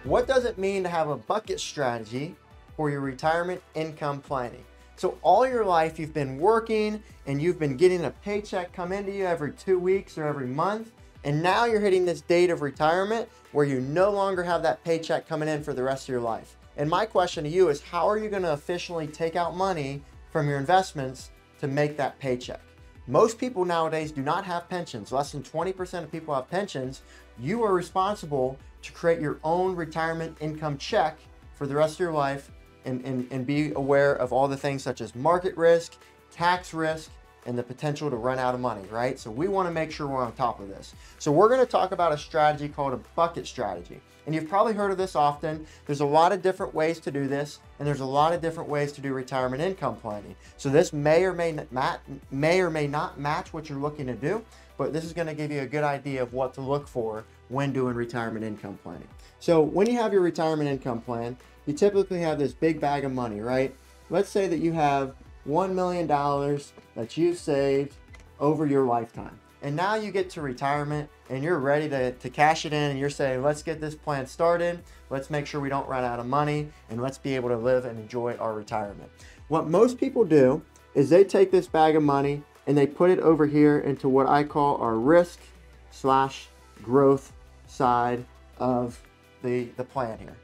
What does it mean to have a bucket strategy for your retirement income planning? So all your life you've been working and you've been getting a paycheck come into you every 2 weeks or every month. And now you're hitting this date of retirement where you no longer have that paycheck coming in for the rest of your life. And my question to you is, how are you going to efficiently take out money from your investments to make that paycheck? Most people nowadays do not have pensions. Less than 20% of people have pensions. You are responsible to create your own retirement income check for the rest of your life and be aware of all the things such as market risk, tax risk, and the potential to run out of money, right? So we want to make sure we're on top of this. So we're going to talk about a strategy called a bucket strategy. And you've probably heard of this often. There's a lot of different ways to do this, and there's a lot of different ways to do retirement income planning. So this may or may not match what you're looking to do, but this is going to give you a good idea of what to look for when doing retirement income planning. So when you have your retirement income plan, you typically have this big bag of money, right? Let's say that you have $1 million that you've saved over your lifetime. And now you get to retirement and you're ready to cash it in, and you're saying, let's get this plan started. Let's make sure we don't run out of money, and let's be able to live and enjoy our retirement. What most people do is they take this bag of money and they put it over here into what I call our risk/growth side of the plan here.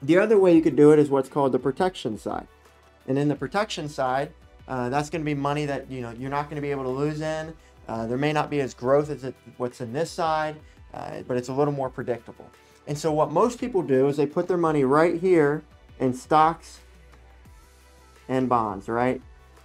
The other way you could do it is what's called the protection side. And in the protection side, that's going to be money that you're not going to be able to lose in. There may not be as growth as what's in this side, but it's a little more predictable. And so what most people do is they put their money right here in stocks and bonds, right?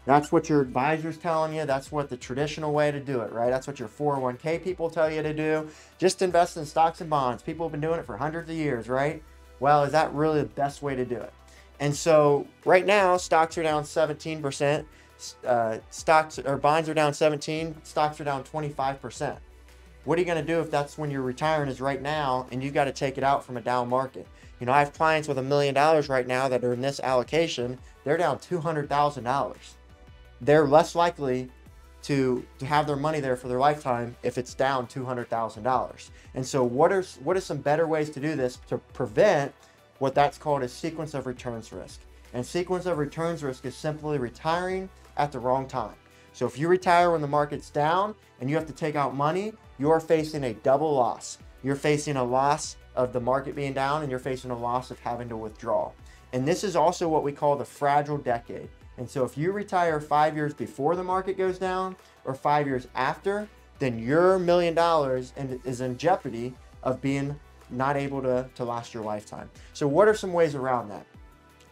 That's what your advisor's telling you. That's what the traditional way to do it, right? That's what your 401k people tell you to do. Just invest in stocks and bonds. People have been doing it for hundreds of years, right? Well, is that really the best way to do it? And so right now, stocks are down 17%. Stocks or bonds are down 17%. Stocks are down 25%. What are you going to do if that's when you're retiring is right now and you've got to take it out from a down market? I have clients with $1 million right now that are in this allocation. They're down $200,000. They're less likely to have their money there for their lifetime if it's down $200,000. And so what are some better ways to do this to prevent what that's called a sequence of returns risk? And sequence of returns risk is simply retiring at the wrong time. So if you retire when the market's down and you have to take out money, you're facing a double loss. You're facing a loss of the market being down, and you're facing a loss of having to withdraw. And this is also what we call the fragile decade. And so if you retire 5 years before the market goes down or 5 years after, then your $1 million is in jeopardy of being not able to last your lifetime. So what are some ways around that?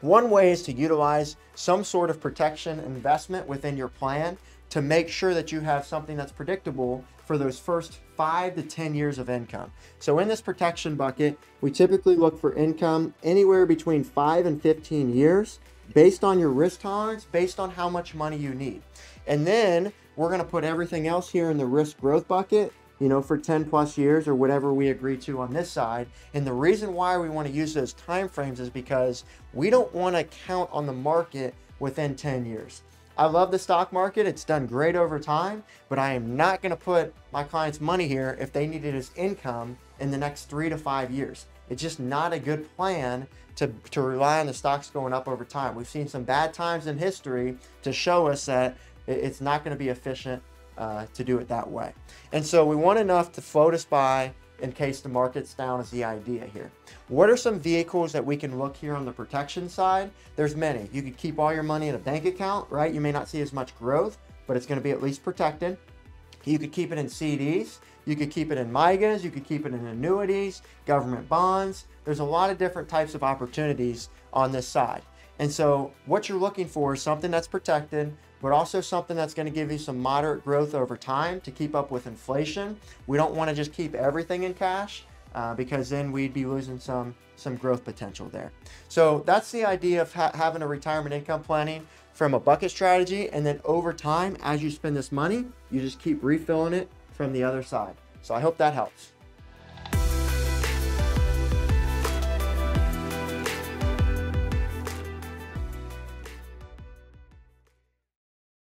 One way is to utilize some sort of protection investment within your plan to make sure that you have something that's predictable for those first 5 to 10 years of income. So in this protection bucket, we typically look for income anywhere between 5 and 15 years based on your risk tolerance, based on how much money you need. And then we're going to put everything else here in the risk growth bucket, for 10 plus years or whatever we agree to on this side. And the reason why we want to use those time frames is because we don't want to count on the market within 10 years. I love the stock market. It's done great over time, but I am not going to put my clients' money here if they need it as income in the next 3 to 5 years. It's just not a good plan to rely on the stocks going up over time. We've seen some bad times in history to show us that it's not going to be efficient to do it that way. And so we want enough to float us by in case the market's down is the idea here. What are some vehicles that we can look here on the protection side? There's many. You could keep all your money in a bank account, right? You may not see as much growth, but it's going to be at least protected. You could keep it in CDs. You could keep it in MYGAs. You could keep it in annuities, government bonds. There's a lot of different types of opportunities on this side. And so what you're looking for is something that's protected, but also something that's going to give you some moderate growth over time to keep up with inflation. We don't want to just keep everything in cash because then we'd be losing some growth potential there. So that's the idea of having a retirement income planning from a bucket strategy. And then over time, as you spend this money, you just keep refilling it from the other side. So I hope that helps.